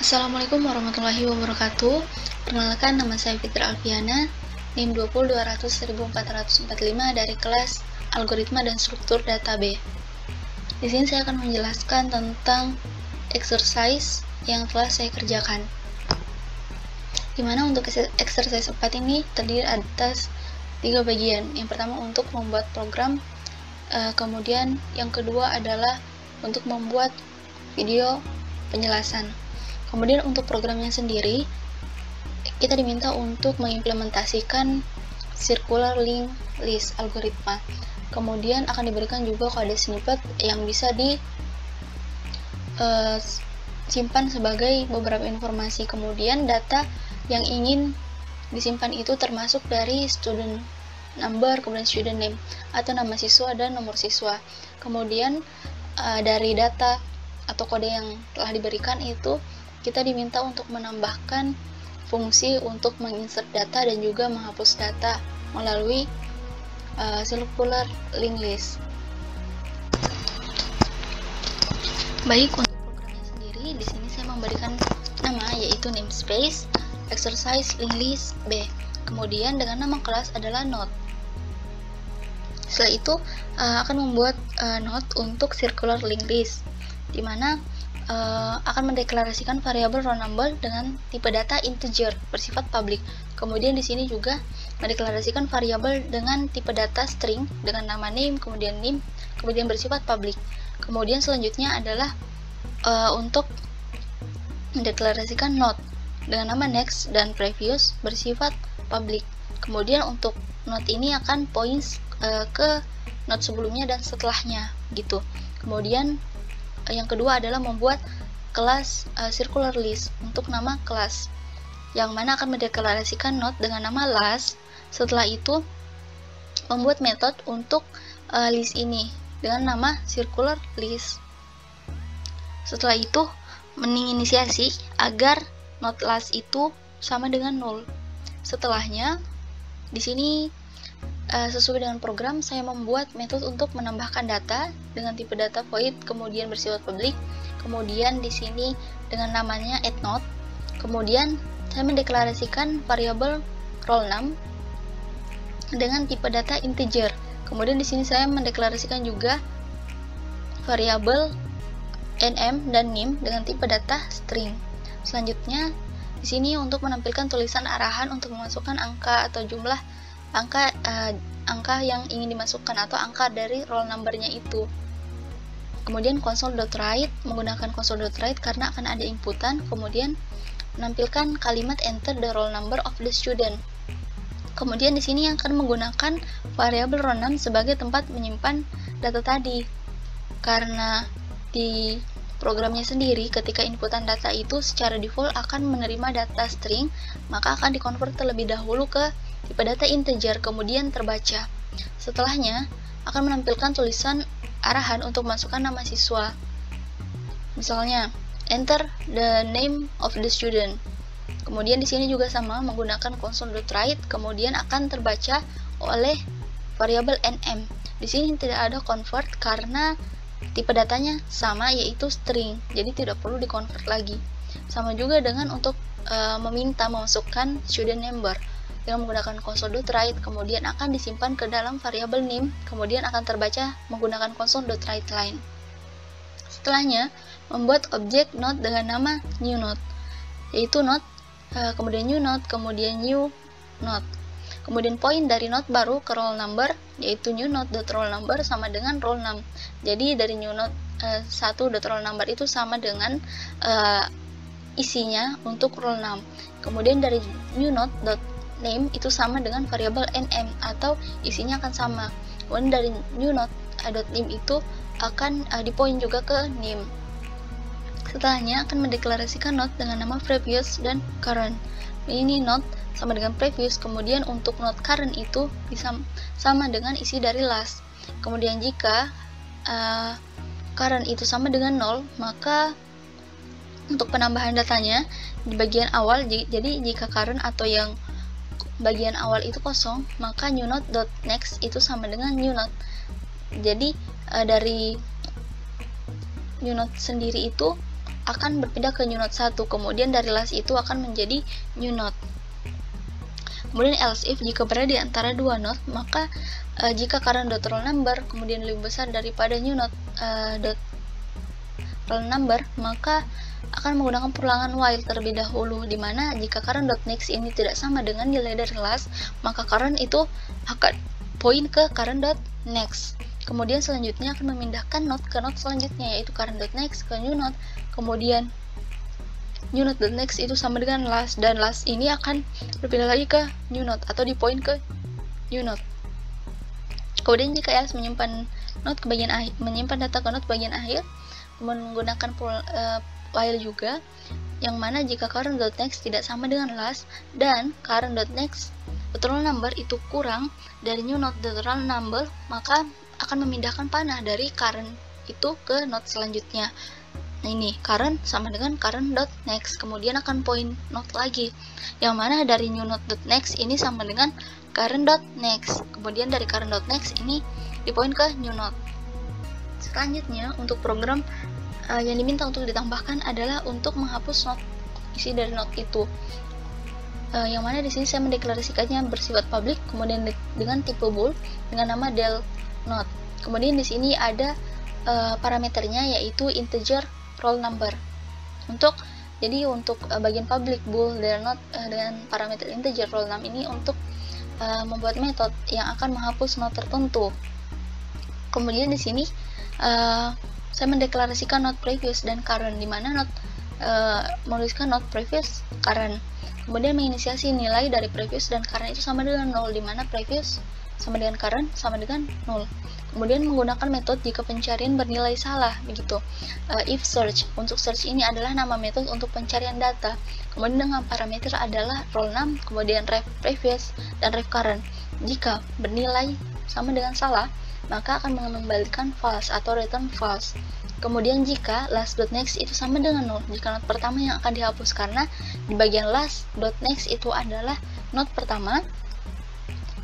Assalamualaikum warahmatullahi wabarakatuh. Perkenalkan, nama saya Fitri Alfiana, NIM 202001445 dari kelas Algoritma dan Struktur Data B. Di sini saya akan menjelaskan tentang exercise yang telah saya kerjakan. Dimana untuk exercise 4 ini terdiri atas 3 bagian. Yang pertama untuk membuat program, kemudian yang kedua adalah untuk membuat video penjelasan. Kemudian untuk programnya sendiri, kita diminta untuk mengimplementasikan circular linked list algoritma. Kemudian akan diberikan juga kode snippet yang bisa disimpan sebagai beberapa informasi. Kemudian data yang ingin disimpan itu termasuk dari student number, kemudian student name atau nama siswa dan nomor siswa. Kemudian dari data atau kode yang telah diberikan itu kita diminta untuk menambahkan fungsi untuk menginsert data dan juga menghapus data melalui circular linked list. Baik, untuk programnya sendiri di sini saya memberikan nama yaitu namespace exercise linked list B. Kemudian dengan nama kelas adalah node. Setelah itu akan membuat node untuk circular linked list, di mana akan mendeklarasikan variabel roll number dengan tipe data integer bersifat public. Kemudian di sini juga mendeklarasikan variabel dengan tipe data string dengan nama name, kemudian bersifat public. Kemudian selanjutnya adalah untuk mendeklarasikan node dengan nama next dan previous bersifat public. Kemudian untuk node ini akan points ke node sebelumnya dan setelahnya gitu. Kemudian yang kedua adalah membuat kelas circular list untuk nama kelas, yang mana akan mendeklarasikan node dengan nama last. Setelah itu membuat metode untuk list ini dengan nama circular list. Setelah itu menginisiasi agar node last itu sama dengan null. Setelahnya di sini sesuai dengan program, saya membuat metode untuk menambahkan data dengan tipe data void, kemudian bersifat public. Kemudian di sini dengan namanya addNode. Kemudian saya mendeklarasikan variabel roll num dengan tipe data integer. Kemudian di sini saya mendeklarasikan juga variabel nm dan nim dengan tipe data string. Selanjutnya di sini untuk menampilkan tulisan arahan untuk memasukkan angka atau jumlah angka yang ingin dimasukkan atau angka dari roll number-nya itu. Kemudian console.write, menggunakan console.write karena akan ada inputan. Kemudian menampilkan kalimat enter the roll number of the student. Kemudian di sini akan menggunakan variabel roll num sebagai tempat menyimpan data tadi. Karena di programnya sendiri ketika inputan data itu secara default akan menerima data string, maka akan dikonvert terlebih dahulu ke tipe data integer, kemudian terbaca. Setelahnya akan menampilkan tulisan arahan untuk masukkan nama siswa. Misalnya, enter the name of the student. Kemudian di sini juga sama menggunakan console.write, kemudian akan terbaca oleh variabel nm. Di sini tidak ada convert karena tipe datanya sama yaitu string, jadi tidak perlu dikonvert lagi. Sama juga dengan untuk meminta memasukkan student number dengan menggunakan console.write, kemudian akan disimpan ke dalam variabel name, kemudian akan terbaca menggunakan console.write line. Setelahnya membuat objek node dengan nama new node, yaitu node, kemudian new node, kemudian new node. Kemudian poin dari node baru ke roll number, yaitu new node.roll number sama dengan roll num. Jadi dari new node 1.roll number itu sama dengan isinya untuk roll num. Kemudian dari new node.name itu sama dengan variabel nm atau isinya akan sama. Kemudian dari new node.name itu akan dipoin juga ke name. Setelahnya akan mendeklarasikan node dengan nama previous dan current. Ini node sama dengan previous, kemudian untuk node current itu bisa sama dengan isi dari last. Kemudian jika current itu sama dengan 0, maka untuk penambahan datanya di bagian awal, jadi jika current atau yang bagian awal itu kosong, maka new node.next itu sama dengan new node. Jadi dari new node sendiri itu akan berpindah ke new node 1, kemudian dari last itu akan menjadi new node. Kemudian else if jika berada di antara dua node, maka jika current dot roll number kemudian lebih besar daripada new node dot roll number, maka akan menggunakan perulangan while terlebih dahulu, dimana jika current dot next ini tidak sama dengan nilai dari last, maka current itu akan point ke current dot next. Kemudian selanjutnya akan memindahkan node ke node selanjutnya, yaitu current dot next ke new node, kemudian new node dot next itu sama dengan last, dan last ini akan berpindah lagi ke new node atau di point ke new node. Kemudian jika else menyimpan node ke bagian akhir, menyimpan data ke node bagian akhir, menggunakan while juga, yang mana jika current dot next tidak sama dengan last dan current dot next roll number itu kurang dari new node dot roll number, maka akan memindahkan panah dari current itu ke node selanjutnya. Nah ini current sama dengan current dot next, kemudian akan point node lagi, yang mana dari new node dot next ini sama dengan current dot next, kemudian dari current dot next ini di point ke new node. Selanjutnya untuk program yang diminta untuk ditambahkan adalah untuk menghapus node isi dari node itu, yang mana di sini saya mendeklarasikannya bersifat public, kemudian dengan tipe bool dengan nama del node. Kemudian di sini ada parameternya yaitu integer roll number. Jadi untuk bagian public bool del node dengan parameter integer roll num ini untuk membuat metode yang akan menghapus node tertentu. Kemudian di sini saya mendeklarasikan node previous dan current, di mana node menuliskan node previous current, kemudian menginisiasi nilai dari previous dan current itu sama dengan 0, di mana previous sama dengan current sama dengan 0. Kemudian menggunakan metode jika pencarian bernilai salah, begitu. If search, untuk search ini adalah nama metode untuk pencarian data. Kemudian dengan parameter adalah roll num, kemudian ref previous dan ref current. Jika bernilai sama dengan salah, maka akan mengembalikan false atau return false. Kemudian jika last.next itu sama dengan 0, jika node pertama yang akan dihapus, karena di bagian last.next itu adalah node pertama,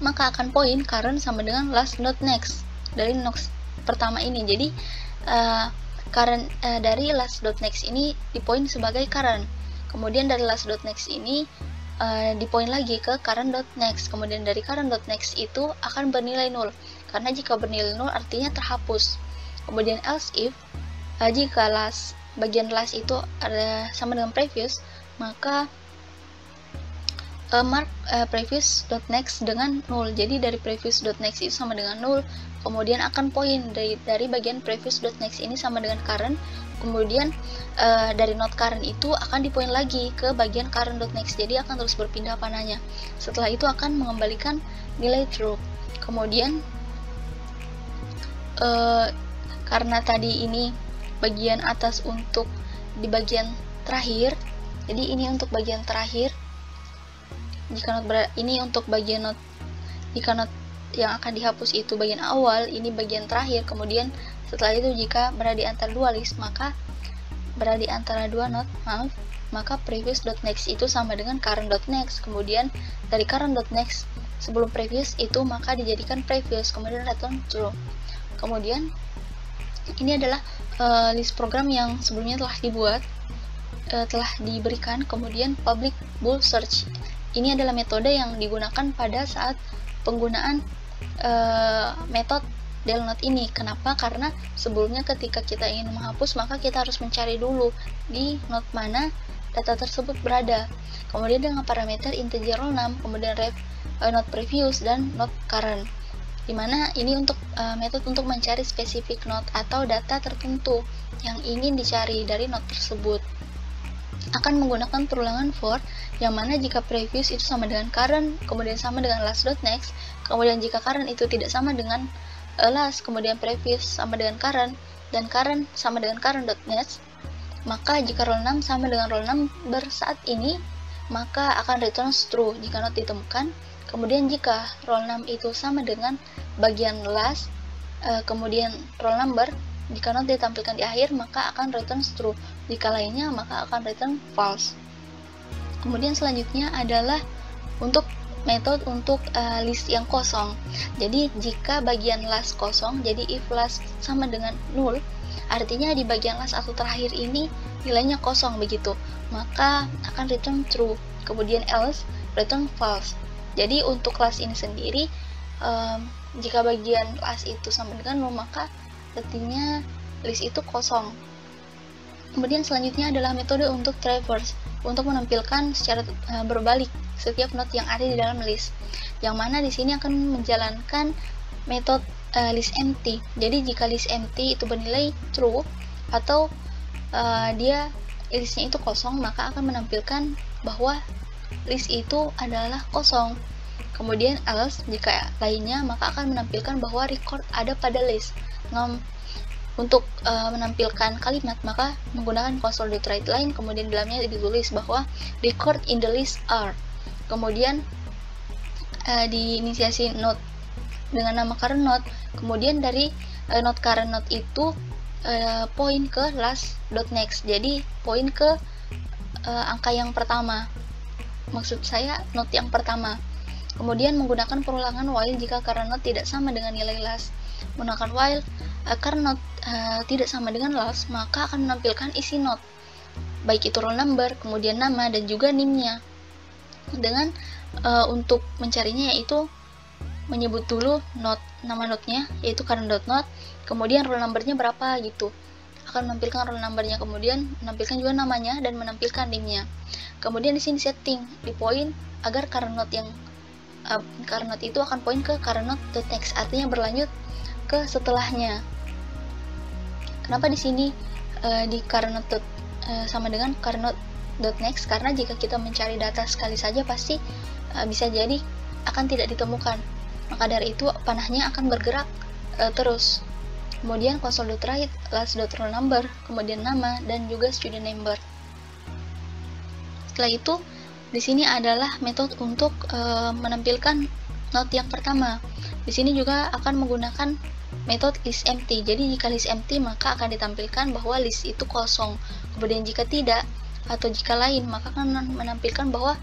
maka akan point current sama dengan last.next dari node pertama ini. Jadi current dari last.next ini di point sebagai current, kemudian dari last.next ini di point lagi ke current.next, kemudian dari current.next itu akan bernilai 0, karena jika bernilai 0 artinya terhapus. Kemudian else if jika bagian last itu ada sama dengan previous, maka mark previous.next dengan 0. Jadi dari previous.next itu sama dengan 0, kemudian akan point dari bagian previous.next ini sama dengan current, kemudian dari node current itu akan di point lagi ke bagian current.next, jadi akan terus berpindah panahnya. Setelah itu akan mengembalikan nilai true. Kemudian karena tadi ini bagian atas untuk di bagian terakhir, jadi ini untuk bagian terakhir. Jika ini untuk bagian node, jika node yang akan dihapus itu bagian awal, ini bagian terakhir. Kemudian setelah itu jika berada di antara dua list, maka berada di antara dua node, maka previous.next itu sama dengan current.next. Kemudian dari current.next sebelum previous itu maka dijadikan previous, kemudian return true. Kemudian ini adalah list program yang sebelumnya telah dibuat, telah diberikan. Kemudian public bool search ini adalah metode yang digunakan pada saat penggunaan metode del node ini. Kenapa? Karena sebelumnya ketika kita ingin menghapus, maka kita harus mencari dulu di node mana data tersebut berada. Kemudian dengan parameter integer roll num, kemudian ref node previous dan node current, dimana ini untuk metode untuk mencari spesifik node atau data tertentu yang ingin dicari dari node tersebut. Akan menggunakan perulangan for, yang mana jika previous itu sama dengan current, kemudian sama dengan last.next, kemudian jika current itu tidak sama dengan last, kemudian previous sama dengan current, dan current sama dengan current.next, maka jika roll num sama dengan roll number saat ini, maka akan return true jika not ditemukan. Kemudian jika roll num itu sama dengan bagian last, kemudian roll number, jika not ditampilkan di akhir, maka akan return true. Jika lainnya, maka akan return false. Kemudian selanjutnya adalah untuk metode untuk list yang kosong. Jadi jika bagian last kosong, jadi if last sama dengan 0, artinya di bagian last atau terakhir ini nilainya kosong begitu, maka akan return true. Kemudian else return false. Jadi untuk last ini sendiri, jika bagian last itu sama dengan null, maka artinya list itu kosong. Kemudian selanjutnya adalah metode untuk traverse, untuk menampilkan secara berbalik setiap node yang ada di dalam list, yang mana di sini akan menjalankan metode list empty. Jadi jika list empty itu bernilai true atau dia listnya itu kosong, maka akan menampilkan bahwa list itu adalah kosong. Kemudian else jika lainnya, maka akan menampilkan bahwa record ada pada list. Untuk menampilkan kalimat, maka menggunakan console.writeLine, kemudian dalamnya ditulis bahwa record in the list are. Kemudian diinisiasi node dengan nama current node, kemudian dari node current node itu point ke last.next, jadi point ke angka yang pertama, maksud saya node yang pertama. Kemudian menggunakan perulangan while jika current node tidak sama dengan nilai last. Menggunakan while current node tidak sama dengan last, maka akan menampilkan isi node, baik itu roll number, kemudian nama, dan juga name-nya. Dengan untuk mencarinya yaitu menyebut dulu node, nama node-nya yaitu current.node, kemudian roll number-nya berapa gitu. Akan menampilkan roll number-nya, kemudian menampilkan juga namanya dan menampilkan name-nya. Kemudian di sini setting di point agar current node yang current node itu akan point ke current node.next, artinya berlanjut ke setelahnya. Kenapa di sini di current node sama dengan current node.next? Karena jika kita mencari data sekali saja pasti bisa jadi akan tidak ditemukan. Maka dari itu panahnya akan bergerak terus. Kemudian console.write last.roll number, kemudian nama dan juga student number. Setelah itu di sini adalah metode untuk menampilkan node yang pertama. Di sini juga akan menggunakan metode list empty. Jadi jika list empty, maka akan ditampilkan bahwa list itu kosong. Kemudian jika tidak atau jika lain, maka akan menampilkan bahwa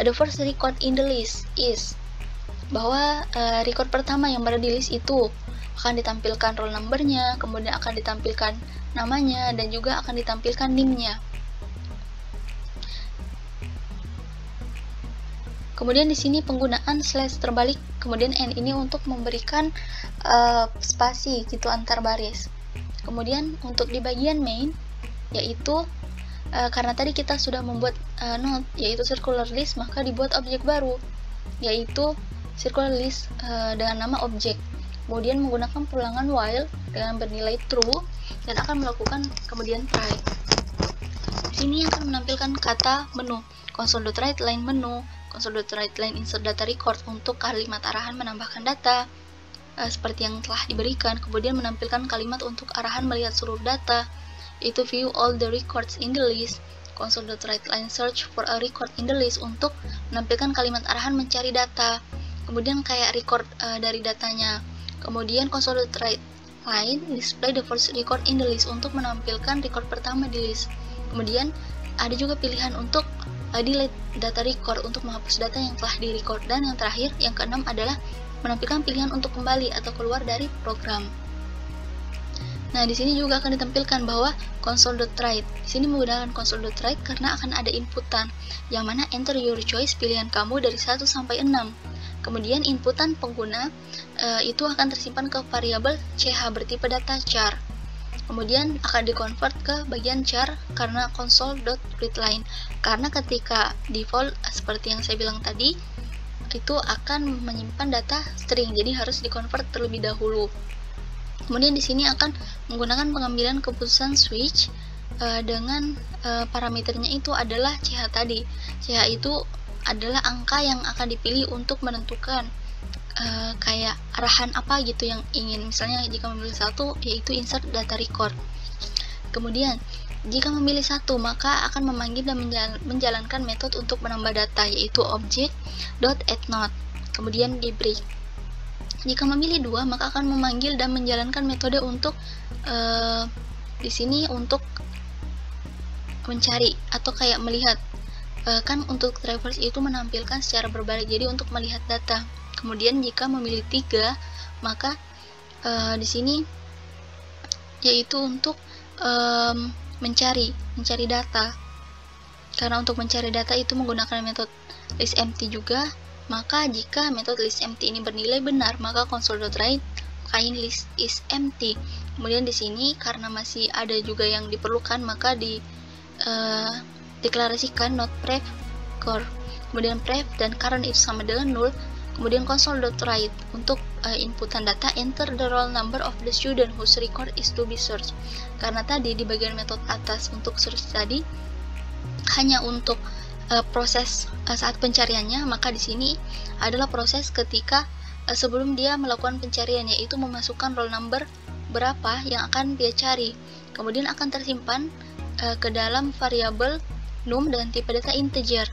the first record in the list is, bahwa record pertama yang berada di list itu akan ditampilkan roll number-nya, kemudian akan ditampilkan namanya, dan juga akan ditampilkan name-nya. Kemudian di sini penggunaan slash terbalik, kemudian n ini untuk memberikan spasi gitu antar baris. Kemudian untuk di bagian main, yaitu karena tadi kita sudah membuat node yaitu circular list, maka dibuat objek baru yaitu circular list dengan nama objek. Kemudian menggunakan perulangan while dengan bernilai true dan akan melakukan kemudian try. Di sini akan menampilkan kata menu, console.writeLine menu, console.writeLine insert data record untuk kalimat arahan menambahkan data seperti yang telah diberikan. Kemudian menampilkan kalimat untuk arahan melihat seluruh data, yaitu view all the records in the list, console.writeLine search for a record in the list untuk menampilkan kalimat arahan mencari data, kemudian kayak record dari datanya. Kemudian console.writeLine display the first record in the list untuk menampilkan record pertama di list. Kemudian ada juga pilihan untuk delete data record untuk menghapus data yang telah di record. Dan yang terakhir, yang keenam adalah menampilkan pilihan untuk kembali atau keluar dari program. Nah, di sini juga akan ditampilkan bahwa console.write. Di sini menggunakan console.write karena akan ada inputan, yang mana enter your choice, pilihan kamu dari 1 sampai 6. Kemudian inputan pengguna itu akan tersimpan ke variabel ch bertipe data char. Kemudian akan dikonvert ke bagian char karena console.writeLine. Karena ketika default seperti yang saya bilang tadi, itu akan menyimpan data string, jadi harus dikonvert terlebih dahulu. Kemudian di sini akan menggunakan pengambilan keputusan switch dengan parameternya itu adalah ch tadi. Ch itu adalah angka yang akan dipilih untuk menentukan kayak arahan apa gitu yang ingin. Misalnya jika memilih 1, yaitu insert data record. Kemudian jika memilih 1, maka akan memanggil dan menjalankan metode untuk menambah data, yaitu object.addNode. Kemudian di break. Jika memilih 2, maka akan memanggil dan menjalankan metode untuk di sini untuk mencari atau kayak melihat. Kan untuk traverse itu menampilkan secara berbalik, jadi untuk melihat data. Kemudian jika memilih 3, maka di sini yaitu untuk mencari data. Karena untuk mencari data itu menggunakan metode listMt juga, maka jika metode listMt ini bernilai benar, maka console.write kain list is empty. Kemudian di sini karena masih ada juga yang diperlukan, maka deklarasikan not pref core. Kemudian pref dan current itu sama dengan null. Kemudian console.write untuk inputan data, enter the roll number of the student whose record is to be searched. Karena tadi di bagian metode atas untuk search tadi hanya untuk proses saat pencariannya, maka di sini adalah proses ketika sebelum dia melakukan pencarian, yaitu memasukkan roll number berapa yang akan dia cari. Kemudian akan tersimpan ke dalam variabel num dengan tipe data integer.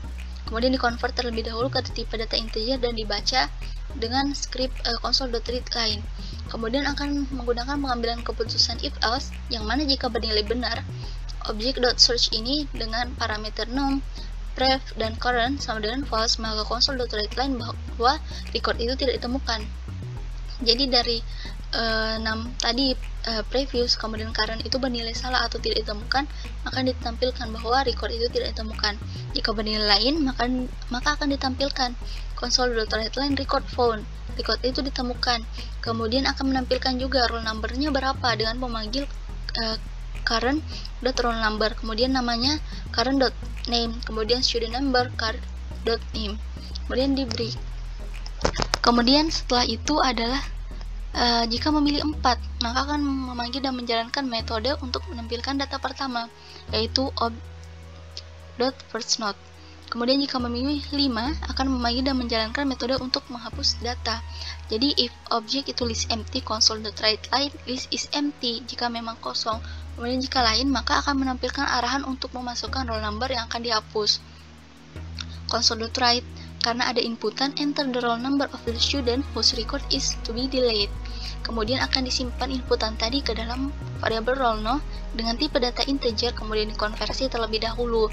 Kemudian dikonvert terlebih dahulu ke tipe data integer dan dibaca dengan script console.read line. Kemudian akan menggunakan pengambilan keputusan if else, yang mana jika bernilai benar, object.search ini dengan parameter num, pref, dan current sama dengan false, maka console.read line bahwa record itu tidak ditemukan. Jadi dari tadi previous kemudian current itu bernilai salah atau tidak ditemukan, maka ditampilkan bahwa record itu tidak ditemukan. Jika bernilai lain, maka akan ditampilkan console.write line record found, record itu ditemukan. Kemudian akan menampilkan juga roll number-nya berapa dengan memanggil current.roll number, kemudian namanya current.name, kemudian student number current.name, kemudian di break. Kemudian setelah itu adalah jika memilih 4, maka akan memanggil dan menjalankan metode untuk menampilkan data pertama, yaitu ob.firstNode. Kemudian jika memilih 5, akan memanggil dan menjalankan metode untuk menghapus data. Jadi if object itu list empty, console.write line list is empty jika memang kosong. Kemudian jika lain, maka akan menampilkan arahan untuk memasukkan roll number yang akan dihapus. Console.write karena ada inputan enter the roll number of the student whose record is to be delayed. Kemudian akan disimpan inputan tadi ke dalam variabel roll dengan tipe data integer, kemudian dikonversi terlebih dahulu.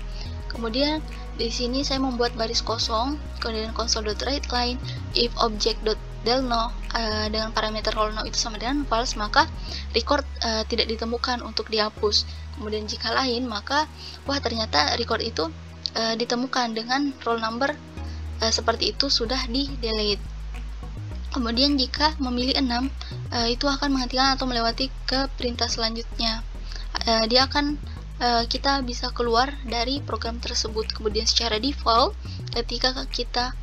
Kemudian di sini saya membuat baris kosong, kemudian console.write line if object.delno dengan parameter roll itu sama dengan false, maka record tidak ditemukan untuk dihapus. Kemudian jika lain, maka ternyata record itu ditemukan dengan roll number seperti itu sudah di delete. Kemudian jika memilih 6, itu akan menghentikan atau melewati ke perintah selanjutnya. Dia akan kita bisa keluar dari program tersebut. Kemudian secara default, ketika kita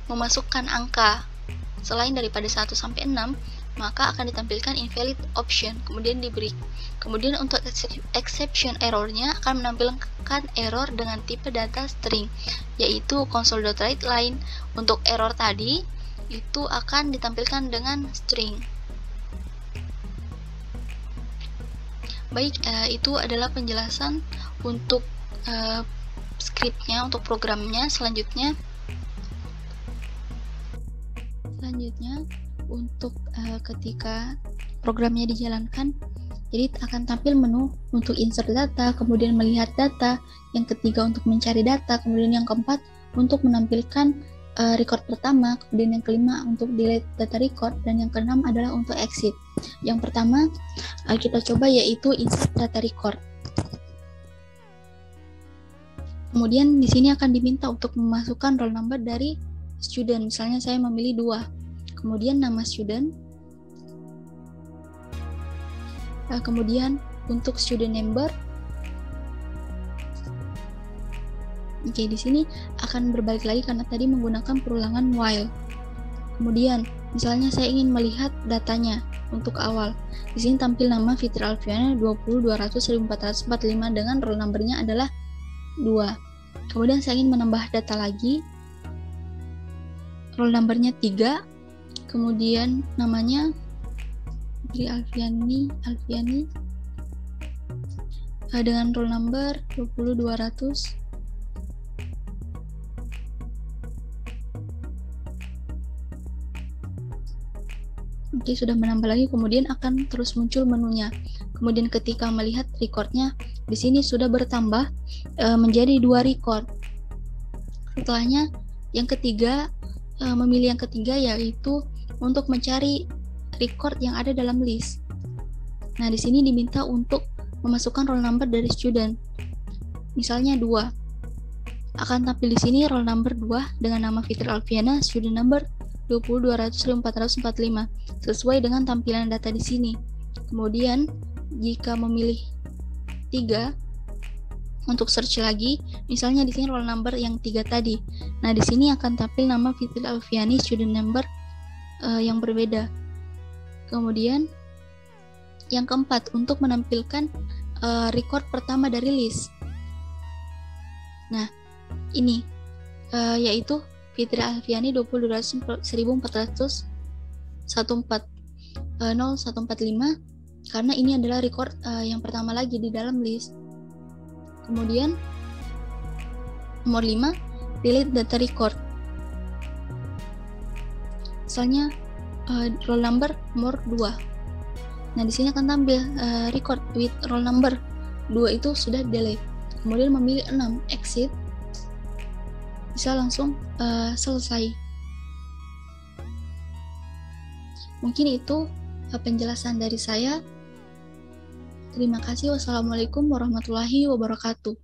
memasukkan angka selain daripada 1 sampai 6, maka akan ditampilkan invalid option, kemudian di break. Kemudian untuk exception errornya akan menampilkan error dengan tipe data string, yaitu console.write line. Untuk error tadi itu akan ditampilkan dengan string. Baik, itu adalah penjelasan untuk scriptnya, untuk programnya. Selanjutnya untuk ketika programnya dijalankan, jadi akan tampil menu untuk insert data, kemudian melihat data, yang ketiga untuk mencari data, kemudian yang keempat untuk menampilkan record pertama, kemudian yang kelima untuk delete data record, dan yang keenam adalah untuk exit. Yang pertama kita coba yaitu insert data record. Kemudian di sini akan diminta untuk memasukkan roll number dari student. Misalnya saya memilih 2. Kemudian nama student. Kemudian untuk student number. Oke, di sini akan berbalik lagi karena tadi menggunakan perulangan while. Kemudian, misalnya saya ingin melihat datanya untuk awal. Di sini tampil nama Fitri Alfiana 20.200.1445 dengan roll number-nya adalah 2. Kemudian saya ingin menambah data lagi. Roll number-nya 3. Kemudian namanya Fitri Alfiani dengan roll number 20.200. Oke, sudah menambah lagi, kemudian akan terus muncul menunya. Kemudian ketika melihat recordnya, di sini sudah bertambah menjadi 2 record. Setelahnya, yang ketiga, memilih yang ketiga yaitu untuk mencari record yang ada dalam list. Nah, di sini diminta untuk memasukkan roll number dari student. Misalnya 2. Akan tampil di sini roll number 2 dengan nama Fitri Alfiana, student number 20.200.445 sesuai dengan tampilan data di sini. Kemudian, jika memilih 3 untuk search lagi, misalnya di sini roll number yang 3 tadi. Nah, di sini akan tampil nama Fitri Alfiani student number yang berbeda. Kemudian yang keempat, untuk menampilkan record pertama dari list. Nah, ini yaitu Fitri Alfiani 20.114.0145 karena ini adalah record yang pertama lagi di dalam list. Kemudian nomor 5, delete data record. Misalnya roll number nomor 2. Nah, di sini akan tampil record with roll number 2 itu sudah delete. Kemudian memilih 6, exit. Bisa langsung selesai. Mungkin itu penjelasan dari saya. Terima kasih. Wassalamualaikum warahmatullahi wabarakatuh.